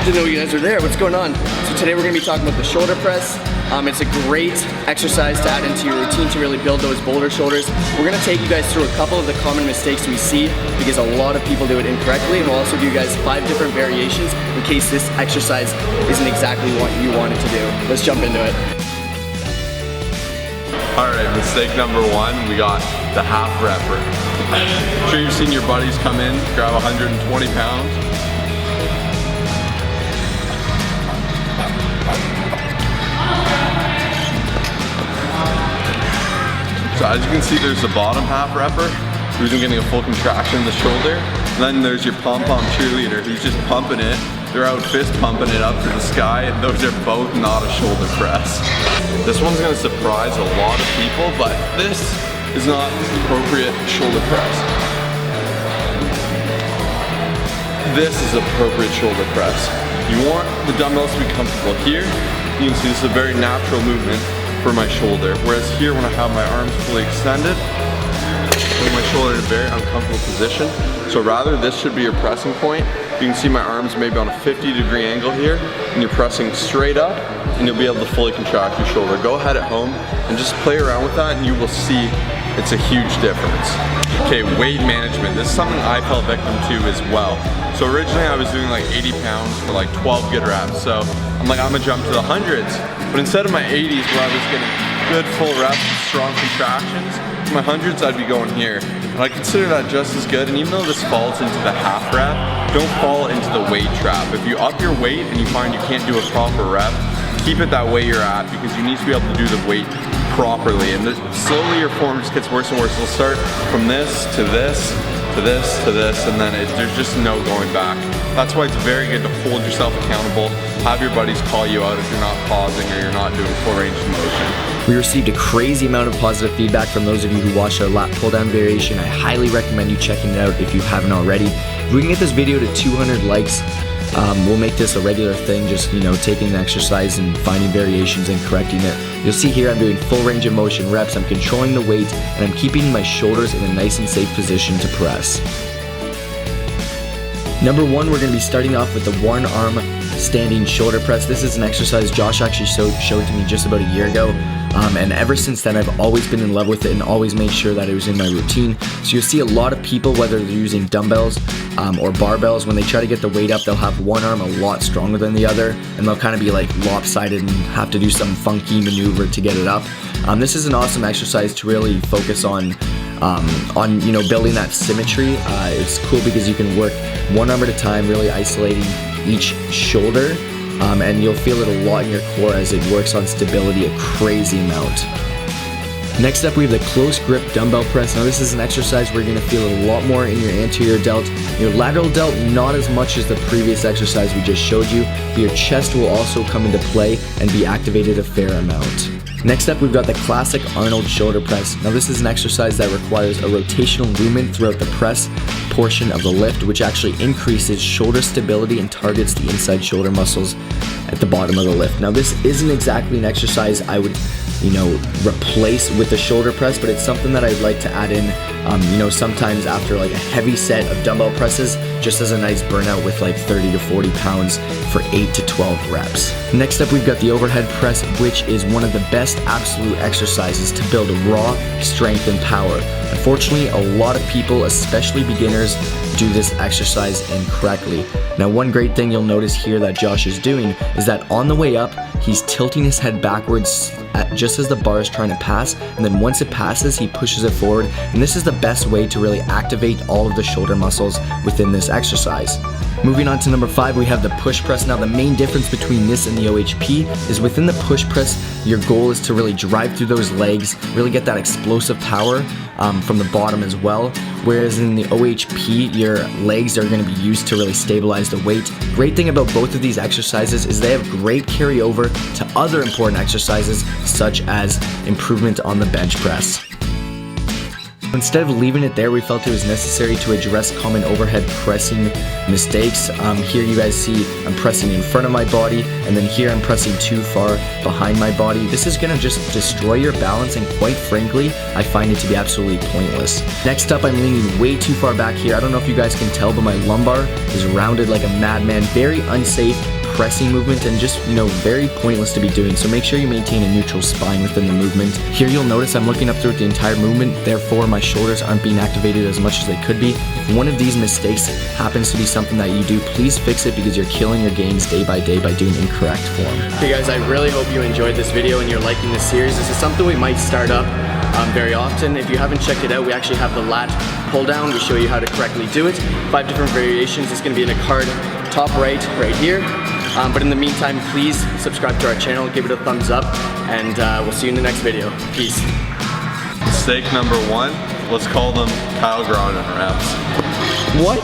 Didn't know you guys were there. What's going on? So today we're gonna be talking about the shoulder press. It's a great exercise to add into your routine to really build those boulder shoulders. We're gonna take you guys through a couple of the common mistakes we see because a lot of people do it incorrectly, and we'll also give you guys 5 different variations in case this exercise isn't exactly what you want it to do. Let's jump into it. Alright, mistake number 1, we got the half repper. I'm sure you've seen your buddies come in, grab 120 pounds. So as you can see, there's the bottom half repper, who's getting a full contraction in the shoulder. And then there's your pom-pom cheerleader, who's just pumping it. They're out fist pumping it up to the sky, and those are both not a shoulder press. This one's gonna surprise a lot of people, but this is not appropriate shoulder press. This is appropriate shoulder press. You want the dumbbells to be comfortable here. You can see this is a very natural movement for my shoulder. Whereas here, when I have my arms fully extended, putting my shoulder in a very uncomfortable position. So rather, this should be your pressing point. You can see my arms maybe on a 50-degree angle here, and you're pressing straight up, and you'll be able to fully contract your shoulder. Go ahead at home and just play around with that, and you will see it's a huge difference. Okay, weight management. This is something I fell victim to as well. So originally I was doing like 80 pounds for like 12 good reps. So I'm like, I'm gonna jump to the hundreds. But instead of my 80s where I was getting good full reps and strong contractions, my hundreds I'd be going here. And I consider that just as good. And even though this falls into the half rep, don't fall into the weight trap. If you up your weight and you find you can't do a proper rep, keep it that way you're at, because you need to be able to do the weight properly. And slowly your form just gets worse and worse. It'll start from this to this to this to this, and then there's just no going back. That's why it's very good to hold yourself accountable. Have your buddies call you out if you're not pausing or you're not doing full range of motion. We received a crazy amount of positive feedback from those of you who watched our lat pull down variation. I highly recommend you checking it out if you haven't already. If we can get this video to 200 likes, we'll make this a regular thing, just, taking an exercise and finding variations and correcting it. You'll see here I'm doing full range of motion reps, I'm controlling the weight, and I'm keeping my shoulders in a nice and safe position to press. Number 1, we're going to be starting off with the one arm standing shoulder press. This is an exercise Josh actually showed to me just about a year ago. And ever since then, I've always been in love with it and always made sure that it was in my routine. So you'll see a lot of people, whether they're using dumbbells or barbells, when they try to get the weight up, they'll have one arm a lot stronger than the other, and they'll kind of be like lopsided and have to do some funky maneuver to get it up. This is an awesome exercise to really focus on building that symmetry. It's cool because you can work one arm at a time, really isolating each shoulder. And you'll feel it a lot in your core as it works on stability a crazy amount. Next up, we have the close grip dumbbell press. Now this is an exercise where you're going to feel it a lot more in your anterior delt. Your lateral delt, not as much as the previous exercise we just showed you, but your chest will also come into play and be activated a fair amount. Next up, we've got the classic Arnold shoulder press. Now this is an exercise that requires a rotational movement throughout the press portion of the lift, which actually increases shoulder stability and targets the inside shoulder muscles at the bottom of the lift. Now this isn't exactly an exercise I would replace with the shoulder press, but it's something that I'd like to add in sometimes after like a heavy set of dumbbell presses, just as a nice burnout with like 30 to 40 pounds for 8 to 12 reps. Next up, we've got the overhead press, which is one of the best absolute exercises to build raw strength and power. Unfortunately, a lot of people, especially beginners, do this exercise incorrectly. Now, one great thing you'll notice here that Josh is doing is that on the way up, he's tilting his head backwards just as the bar is trying to pass, and then once it passes, he pushes it forward, and this is the best way to really activate all of the shoulder muscles within this exercise. Moving on to number 5, we have the push press. Now the main difference between this and the OHP is within the push press, your goal is to really drive through those legs, really get that explosive power from the bottom as well. Whereas in the OHP, your legs are going to be used to really stabilize the weight. Great thing about both of these exercises is they have great carryover to other important exercises such as improvement on the bench press. Instead of leaving it there, we felt it was necessary to address common overhead pressing mistakes. Here you guys see I'm pressing in front of my body, and then here I'm pressing too far behind my body. This is gonna just destroy your balance, and quite frankly, I find it to be absolutely pointless. Next up, I'm leaning way too far back here. I don't know if you guys can tell, but my lumbar is rounded like a madman. Very unsafe pressing movement, and just, you know, very pointless to be doing. So make sure you maintain a neutral spine within the movement. Here you'll notice I'm looking up throughout the entire movement, therefore my shoulders aren't being activated as much as they could be. If one of these mistakes happens to be something that you do, please fix it, because you're killing your gains day by day by doing incorrect form. Okay guys, I really hope you enjoyed this video and you're liking this series. This is something we might start up very often. If you haven't checked it out, we actually have the lat pull down. We show you how to correctly do it. 5 different variations. It's going to be in a card top right here. But in the meantime, please subscribe to our channel, give it a thumbs up, and we'll see you in the next video. Peace. Mistake number 1, let's call them Kyle Grondin reps. What?